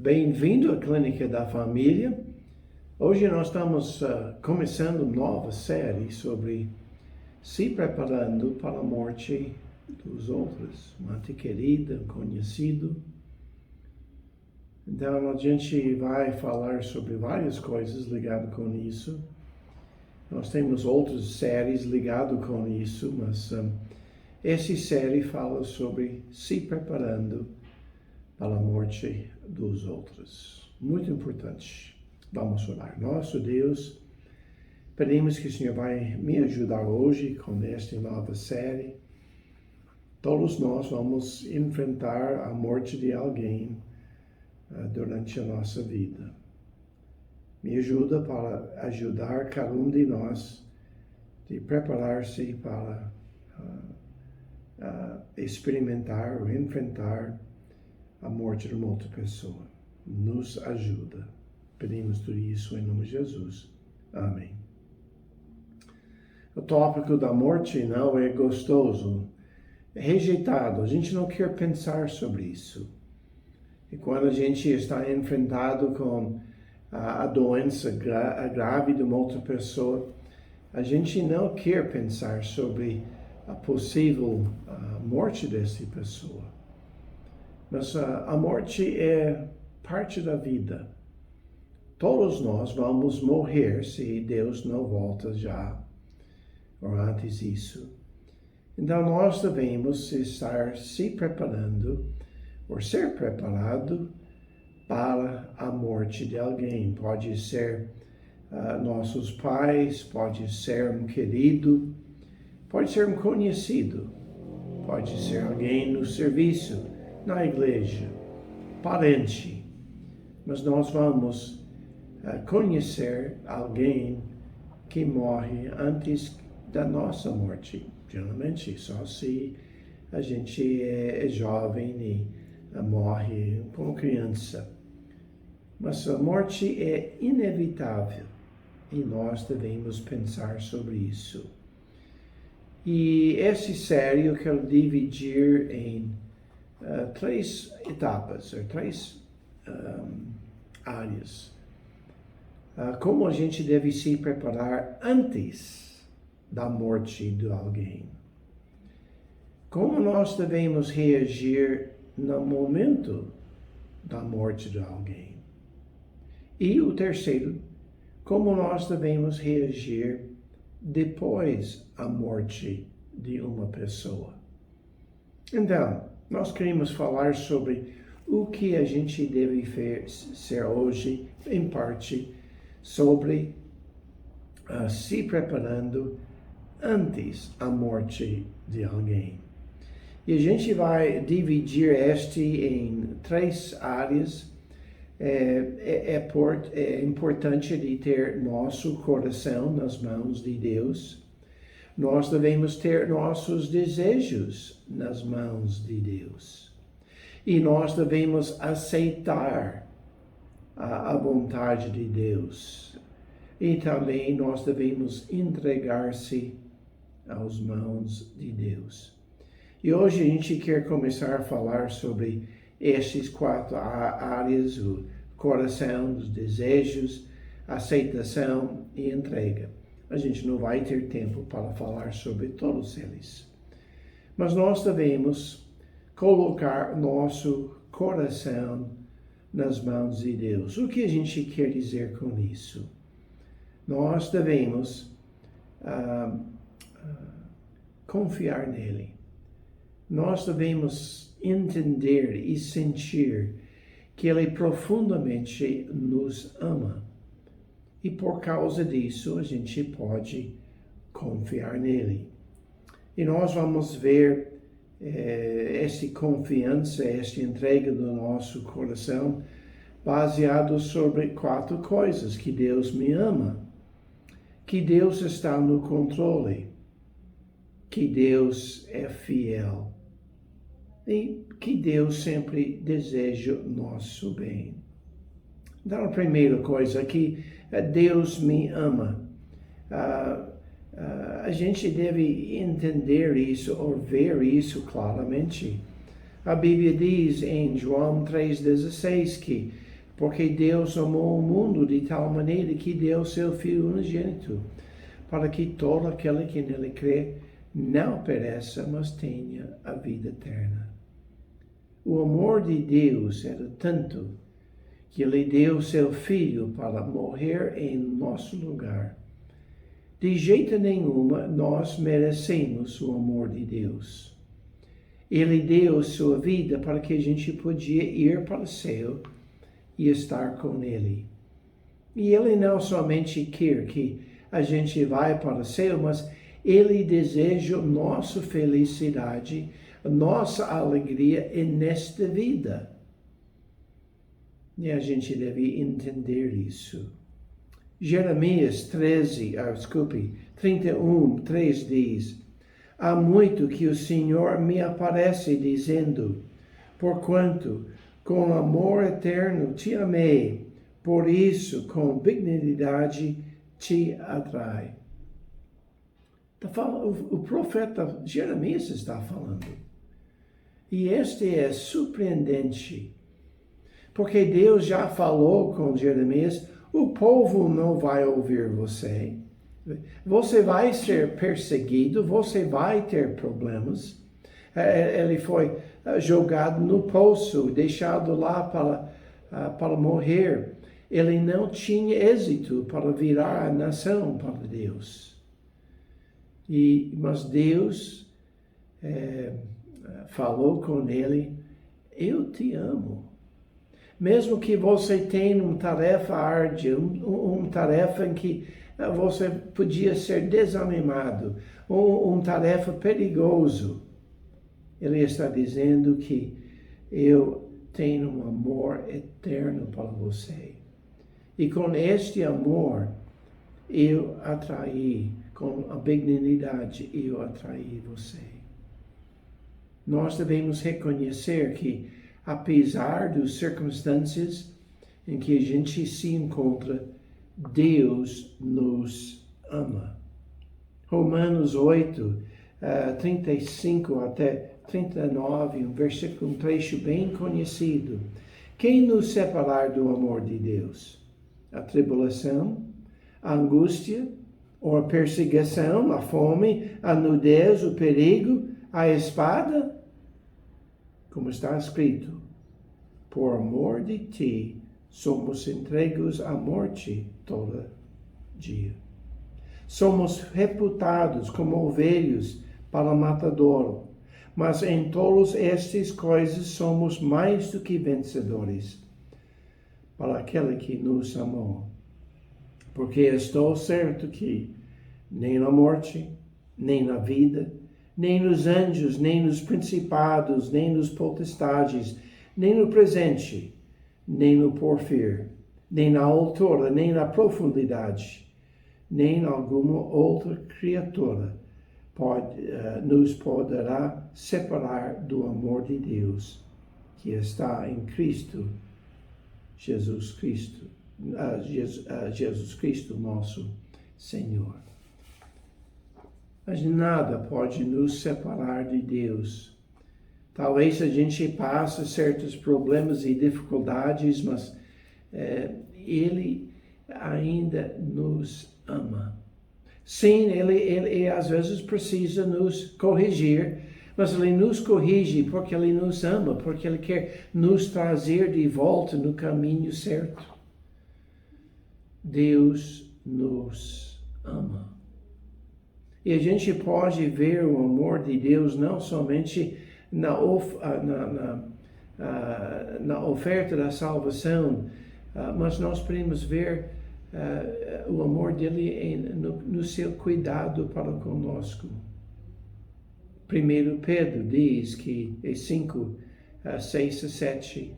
Bem-vindo à Clínica da Família. Hoje nós estamos começando uma nova série sobre se preparando para a morte dos outros, um ente querido, conhecido. Então a gente vai falar sobre várias coisas ligadas com isso. Nós temos outras séries ligadas com isso, mas essa série fala sobre se preparando para a morte dos outros. Muito importante. Vamos orar. Nosso Deus, pedimos que o Senhor vai me ajudar hoje com esta nova série. Todos nós vamos enfrentar a morte de alguém durante a nossa vida. Me ajuda para ajudar cada um de nós de preparar-se para experimentar ou enfrentar a morte de uma outra pessoa. Nos ajuda. Pedimos tudo isso em nome de Jesus. Amém. O tópico da morte não é gostoso, é rejeitado. A gente não quer pensar sobre isso. E quando a gente está enfrentado com a doença grave de uma outra pessoa, a gente não quer pensar sobre a possível morte dessa pessoa. Mas a morte é parte da vida. Todos nós vamos morrer se Deus não volta já, ou antes disso. Então nós devemos estar se preparando, ou ser preparado para a morte de alguém. Pode ser nossos pais, pode ser um querido, pode ser um conhecido, pode ser alguém no serviço, na igreja, parente. Mas nós vamos conhecer alguém que morre antes da nossa morte. Geralmente, só se a gente é jovem e morre como criança. Mas a morte é inevitável e nós devemos pensar sobre isso. E essa série eu quero dividir em três etapas, ou três áreas. Como a gente deve se preparar antes da morte de alguém. Como nós devemos reagir no momento da morte de alguém. E o terceiro, como nós devemos reagir depois da morte de uma pessoa. Então, nós queremos falar sobre o que a gente deve ser hoje, em parte, sobre se preparando antes da morte de alguém. E a gente vai dividir este em três áreas. É importante de ter nosso coração nas mãos de Deus. Nós devemos ter nossos desejos nas mãos de Deus. E nós devemos aceitar a vontade de Deus. E também nós devemos entregar-se às mãos de Deus. E hoje a gente quer começar a falar sobre essas quatro áreas: o coração, os desejos, aceitação e entrega. A gente não vai ter tempo para falar sobre todos eles. Mas nós devemos colocar nosso coração nas mãos de Deus. O que a gente quer dizer com isso? Nós devemos confiar nele. Nós devemos entender e sentir que ele profundamente nos ama. E por causa disso, a gente pode confiar nele. E nós vamos ver essa confiança, essa entrega do nosso coração, baseado sobre quatro coisas: que Deus me ama, que Deus está no controle, que Deus é fiel e que Deus sempre deseja o nosso bem. Então, a primeira coisa, que Deus me ama. A gente deve entender isso ou ver isso claramente. A Bíblia diz em João 3,16 que Porque Deus amou o mundo de tal maneira que deu seu Filho unigênito, para que todo aquele que nele crê não pereça, mas tenha a vida eterna. O amor de Deus era tanto que Ele deu seu Filho para morrer em nosso lugar. De jeito nenhum nós merecemos o amor de Deus. Ele deu sua vida para que a gente podia ir para o céu e estar com Ele. E Ele não somente quer que a gente vá para o céu, mas Ele deseja nossa felicidade, nossa alegria nesta vida. E a gente deve entender isso. Jeremias 31:3 diz: Há muito que o Senhor me aparece dizendo, porquanto com amor eterno te amei, por isso com benignidade te atrai. O profeta Jeremias está falando. E este é surpreendente, porque Deus já falou com Jeremias: o povo não vai ouvir você. Você vai ser perseguido, você vai ter problemas. Ele foi jogado no poço, deixado lá para morrer. Ele não tinha êxito para virar a nação para Deus. Mas Deus falou com ele: eu te amo. Mesmo que você tenha uma tarefa árdua, uma tarefa em que você podia ser desanimado, uma tarefa perigosa, Ele está dizendo que eu tenho um amor eterno para você. E com este amor, eu atraí, com a benignidade, eu atraí você. Nós devemos reconhecer que, apesar das circunstâncias em que a gente se encontra, Deus nos ama. Romanos 8, 35 até 39, um trecho bem conhecido. Quem nos separar do amor de Deus? A tribulação, a angústia, ou a perseguição, a fome, a nudez, o perigo, a espada? Como está escrito, por amor de ti, somos entregues à morte todo dia. Somos reputados como ovelhas para o matadouro, mas em todas estas coisas somos mais do que vencedores, para aquele que nos amou. Porque estou certo que nem na morte, nem na vida, nem nos anjos, nem nos principados, nem nos potestades, nem no presente, nem no porvir, nem na altura, nem na profundidade, nem alguma outra criatura nos poderá separar do amor de Deus que está em Cristo, Jesus Cristo, nosso Senhor. Mas nada pode nos separar de Deus. Talvez a gente passe certos problemas e dificuldades, mas Ele ainda nos ama. Sim, ele às vezes precisa nos corrigir, mas Ele nos corrige porque Ele nos ama, porque Ele quer nos trazer de volta no caminho certo. Deus nos ama. E a gente pode ver o amor de Deus não somente na oferta da salvação, mas nós podemos ver o amor dele no seu cuidado para conosco. 1 Pedro diz que, 5, 6 a 7,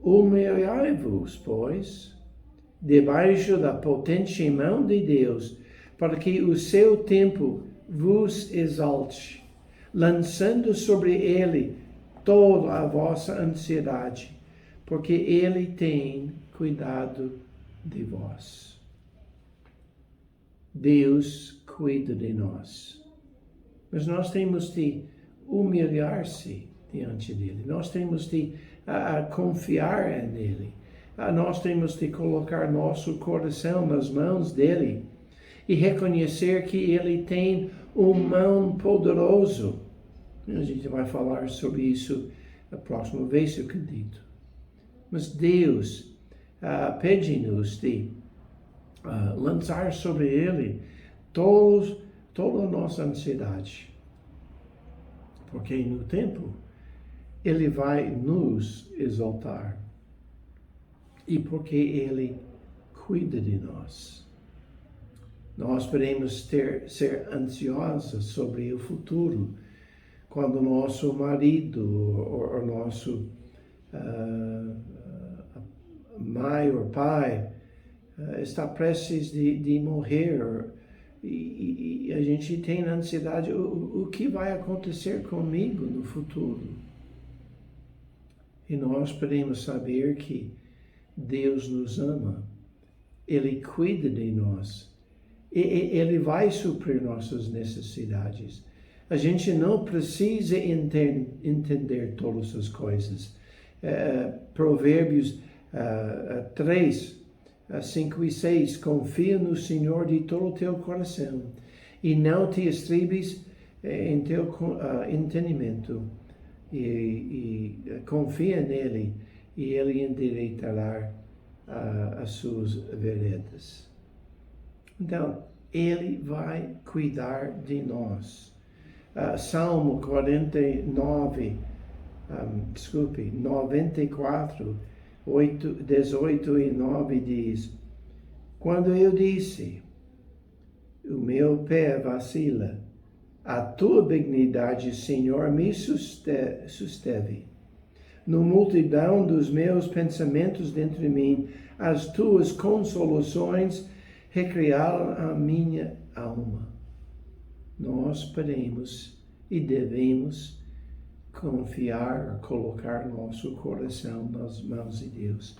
humilhai-vos, pois, debaixo da potente mão de Deus, para que o seu tempo vos exalte, lançando sobre ele toda a vossa ansiedade, porque ele tem cuidado de vós. Deus cuida de nós. Mas nós temos de humilhar-se diante dele. Nós temos de confiar nele. nós temos de colocar nosso coração nas mãos dele e reconhecer que ele tem mão poderoso. A gente vai falar sobre isso na próxima vez, eu acredito. Mas Deus pede-nos de lançar sobre ele toda a nossa ansiedade. Porque no tempo, ele vai nos exaltar. E porque ele cuida de nós. Nós podemos ser ansiosos sobre o futuro, quando nosso marido ou nosso mãe ou pai está prestes de morrer e a gente tem ansiedade, o que vai acontecer comigo no futuro? E nós podemos saber que Deus nos ama, Ele cuida de nós, Ele vai suprir nossas necessidades. A gente não precisa entender todas as coisas. Provérbios 3, 5 e 6, confia no Senhor de todo o teu coração e não te estribes em teu entendimento e confia nele e ele endireitará as suas veredas. Então, ele vai cuidar de nós. Salmo 94, 18 e 9 diz: quando eu disse, o meu pé vacila, a tua benignidade, Senhor, me susteve. No multidão dos meus pensamentos dentro de mim, as tuas consolações recriaram a minha alma. Nós podemos e devemos confiar, colocar nosso coração nas mãos de Deus,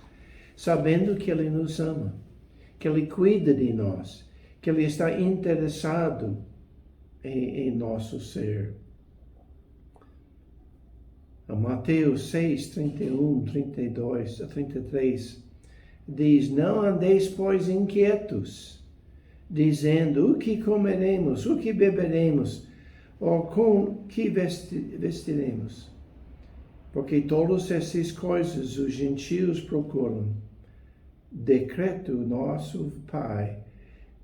sabendo que Ele nos ama, que Ele cuida de nós, que Ele está interessado em nosso ser. Mateus 6, 31, 32 a 33 diz: não andeis, pois, inquietos, dizendo, o que comeremos, o que beberemos, ou com que vestiremos? Porque todas essas coisas os gentios procuram. Decreto nosso Pai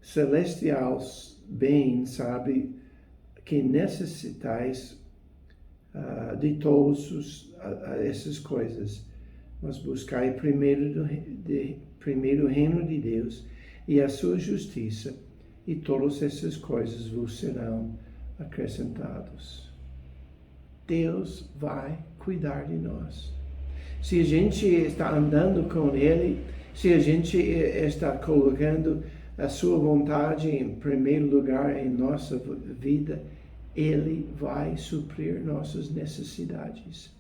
Celestial bem sabe que necessitais de todas essas coisas. Mas buscai primeiro o reino de Deus e a sua justiça, e todas essas coisas vos serão acrescentadas. Deus vai cuidar de nós. Se a gente está andando com Ele, se a gente está colocando a sua vontade em primeiro lugar em nossa vida, Ele vai suprir nossas necessidades.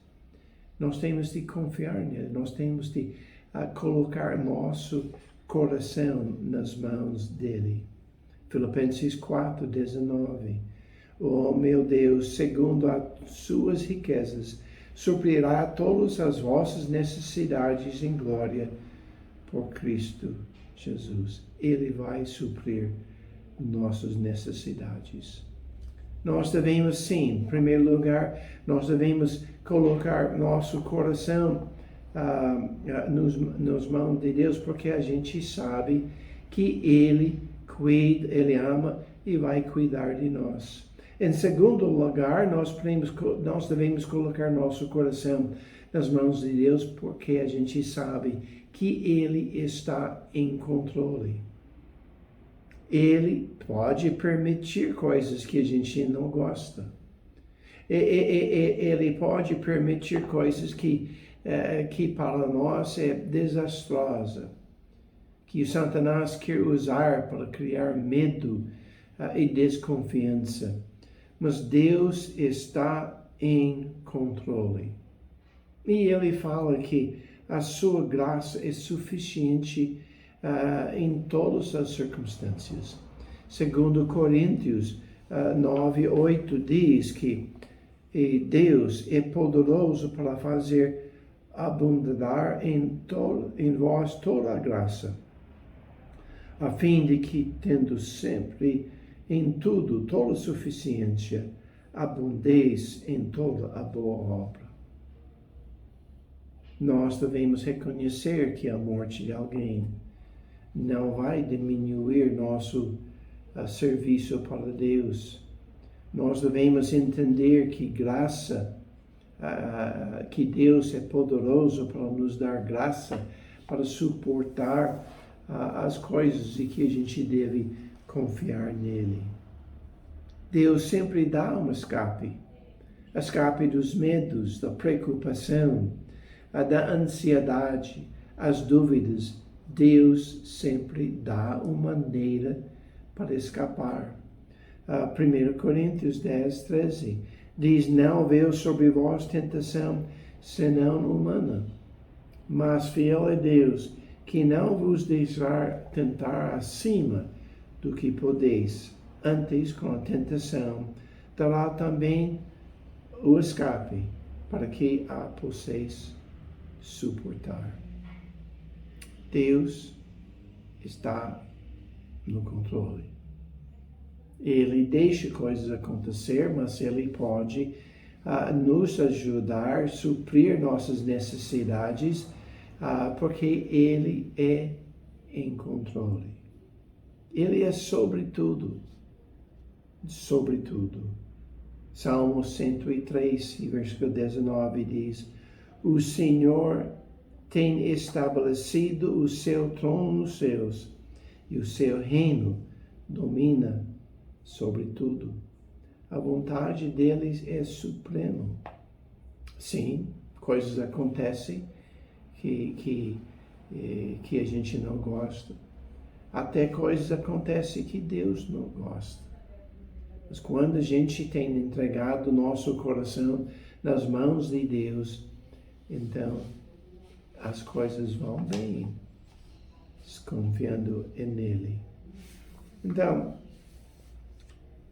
Nós temos de confiar nele, nós temos de colocar nosso coração nas mãos dele. Filipenses 4, 19. Oh, meu Deus, segundo as suas riquezas, suprirá todas as vossas necessidades em glória por Cristo Jesus. Ele vai suprir nossas necessidades. Nós devemos, sim, em primeiro lugar, nós devemos colocar nosso coração nas mãos de Deus, porque a gente sabe que Ele cuida, Ele ama e vai cuidar de nós. Em segundo lugar, nós devemos colocar nosso coração nas mãos de Deus, porque a gente sabe que Ele está em controle. Ele pode permitir coisas que a gente não gosta. Ele pode permitir coisas que para nós é desastrosa, que o Satanás quer usar para criar medo e desconfiança. Mas Deus está em controle. E Ele fala que a sua graça é suficiente em todas as circunstâncias. Segundo Coríntios 9, 8 diz que Deus é poderoso para fazer abundar em vós toda a graça, a fim de que, tendo sempre em tudo toda suficiência, abundeis em toda a boa obra. Nós devemos reconhecer que a morte de alguém não vai diminuir nosso serviço para Deus. Nós devemos entender que graça, que Deus é poderoso para nos dar graça para suportar as coisas e que a gente deve confiar nele. Deus sempre dá um escape dos medos, da preocupação, da ansiedade, as dúvidas. Deus sempre dá uma maneira para escapar. 1 Coríntios 10, 13 diz: não veio sobre vós tentação senão humana, mas fiel é Deus, que não vos deixará tentar acima do que podeis. Antes, com a tentação, dará também o escape, para que a possais suportar. Deus está no controle. Ele deixa coisas acontecer, mas Ele pode nos ajudar a suprir nossas necessidades, porque Ele é em controle. Ele é sobre tudo. Sobre tudo. Salmo 103, versículo 19 diz: o Senhor tem estabelecido o seu trono nos céus, e o seu reino domina sobre tudo. A vontade deles é suprema. Sim, coisas acontecem que a gente não gosta. Até coisas acontecem que Deus não gosta. Mas quando a gente tem entregado nosso coração nas mãos de Deus, então as coisas vão bem, confiando nele. Então,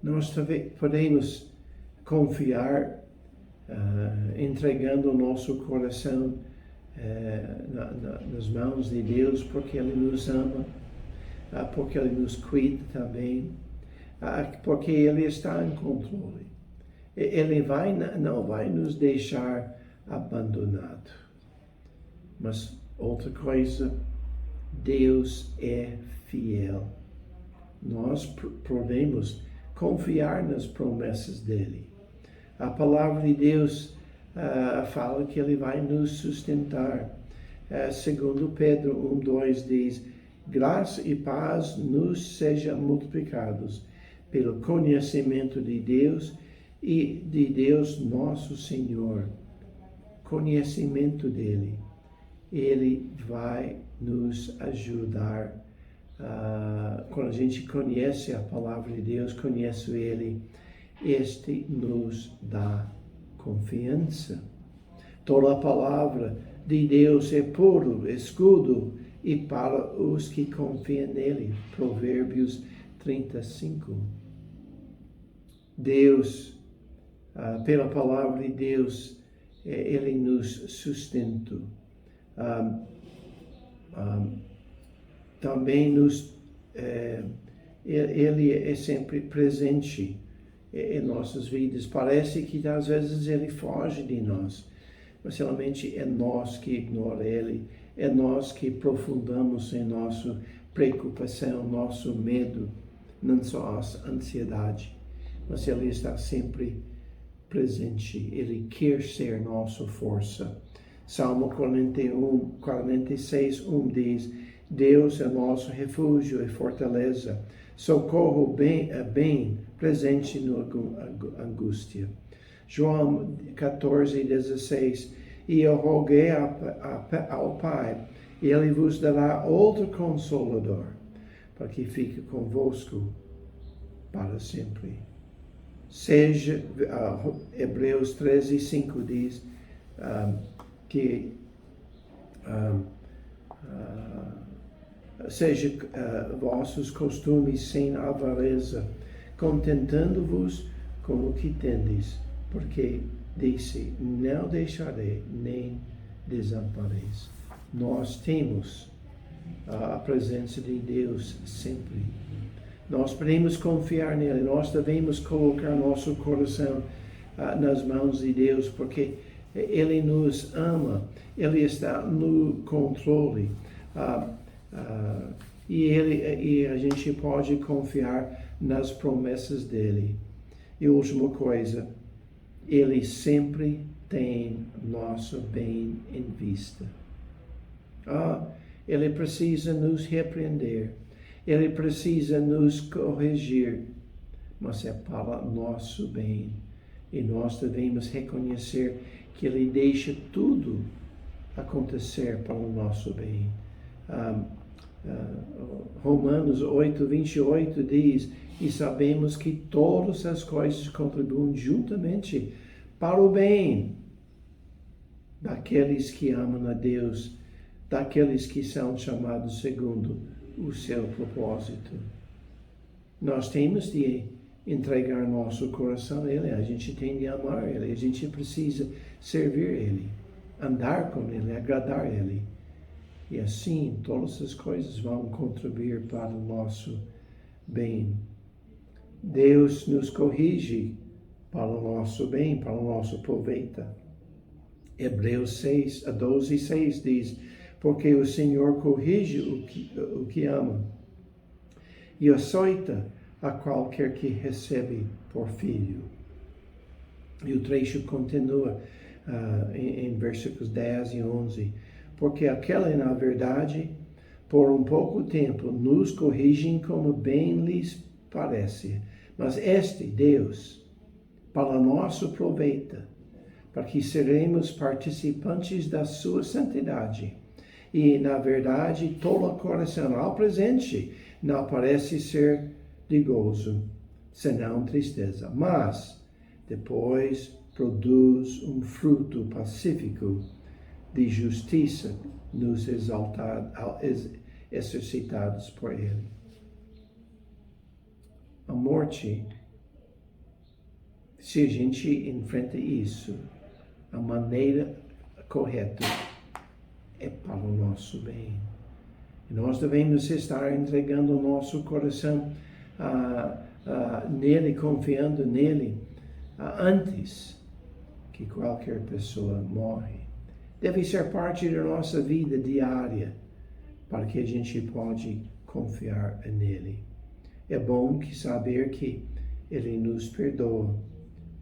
nós podemos confiar, entregando o nosso coração nas mãos de Deus, porque Ele nos ama, porque Ele nos cuida também, porque Ele está em controle. Ele não vai nos deixar abandonados. Mas outra coisa, Deus é fiel. Nós podemos confiar nas promessas dele. A palavra de Deus fala que Ele vai nos sustentar. Segundo Pedro 1:2 diz: graça e paz nos sejam multiplicados pelo conhecimento de Deus e de Deus nosso Senhor. Conhecimento dele. Ele vai nos ajudar. Quando a gente conhece a palavra de Deus, conhece Ele, este nos dá confiança. Toda a palavra de Deus é puro escudo e para os que confiam nele. Provérbios 35. Deus, pela palavra de Deus, Ele nos sustenta. Também Ele é sempre presente em nossas vidas. Parece que às vezes Ele foge de nós, mas realmente é nós que ignoramos Ele, é nós que aprofundamos em nossa preocupação, nosso medo, não só a ansiedade, mas Ele está sempre presente. Ele quer ser nossa força. Salmo 46:1 diz: Deus é nosso refúgio e fortaleza, socorro bem presente na angústia. João 14:16: E eu roguei ao Pai, e Ele vos dará outro Consolador, para que fique convosco para sempre. Hebreus 13:5 diz que seja vossos costumes sem avareza, contentando-vos com o que tendes, porque disse: não deixarei nem desampareis. Nós temos a presença de Deus sempre. Nós podemos confiar nele, nós devemos colocar nosso coração nas mãos de Deus, porque Ele nos ama, Ele está no controle, e a gente pode confiar nas promessas dele. E última coisa, Ele sempre tem nosso bem em vista. Ele precisa nos repreender, Ele precisa nos corrigir, mas é para nosso bem. E nós devemos reconhecer que Ele deixa tudo acontecer para o nosso bem. Romanos 8:28 diz: e sabemos que todas as coisas contribuem juntamente para o bem daqueles que amam a Deus, daqueles que são chamados segundo o seu propósito. Nós temos de entregar nosso coração a Ele, a gente tem de amar Ele, a gente precisa servir Ele, andar com Ele, agradar Ele. E assim todas as coisas vão contribuir para o nosso bem. Deus nos corrige para o nosso bem, para o nosso proveito. Hebreus 12:6 diz: porque o Senhor corrige o que ama e açoita a qualquer que recebe por filho. E o trecho continua em versículos 10 e 11. Porque aquela, na verdade, por um pouco tempo, nos corrigem como bem lhes parece. Mas este, Deus, para nosso proveito, para que seremos participantes da sua santidade. E, na verdade, todo o coração ao presente não parece ser de gozo, senão tristeza. Mas, depois, produz um fruto pacífico de justiça nos exercitados por Ele. A morte, se a gente enfrenta isso, a maneira correta é para o nosso bem. E nós devemos estar entregando o nosso coração nele, confiando nele, antes que qualquer pessoa morre. Deve ser parte da nossa vida diária, para que a gente pode confiar nele. É bom saber que Ele nos perdoa.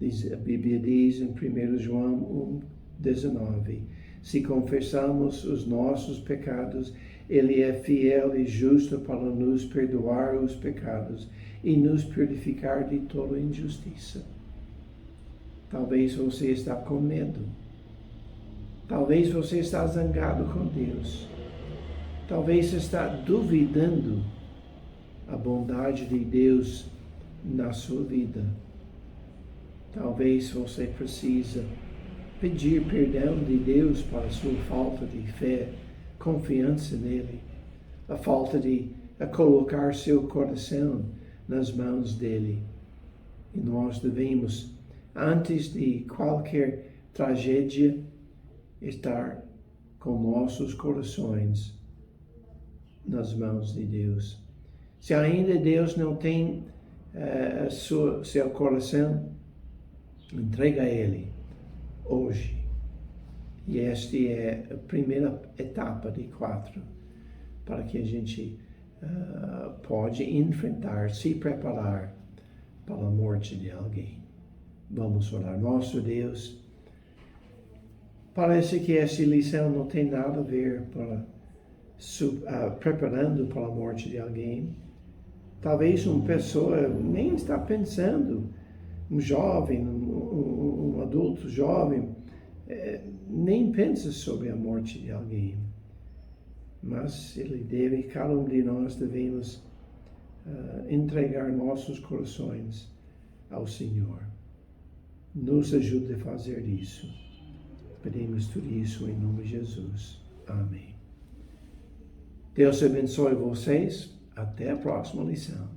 A Bíblia diz em 1 João 1:19, se confessamos os nossos pecados, Ele é fiel e justo para nos perdoar os pecados e nos purificar de toda injustiça. Talvez você está com medo. Talvez você está zangado com Deus. Talvez está duvidando a bondade de Deus na sua vida. Talvez você precisa pedir perdão de Deus para a sua falta de fé, confiança nele, a falta de colocar seu coração nas mãos dele. E nós devemos, antes de qualquer tragédia, estar com nossos corações nas mãos de Deus. Se ainda Deus não tem seu coração, entrega a Ele hoje. E esta é a primeira etapa de 4, para que a gente pode enfrentar, se preparar para a morte de alguém. Vamos orar. Nosso Deus, parece que essa lição não tem nada a ver preparando para a morte de alguém. Talvez uma pessoa nem está pensando, um jovem, um adulto jovem, nem pensa sobre a morte de alguém. Mas cada um de nós devemos entregar nossos corações ao Senhor. Nos ajude a fazer isso. Pedimos tudo isso em nome de Jesus. Amém. Deus abençoe vocês. Até a próxima lição.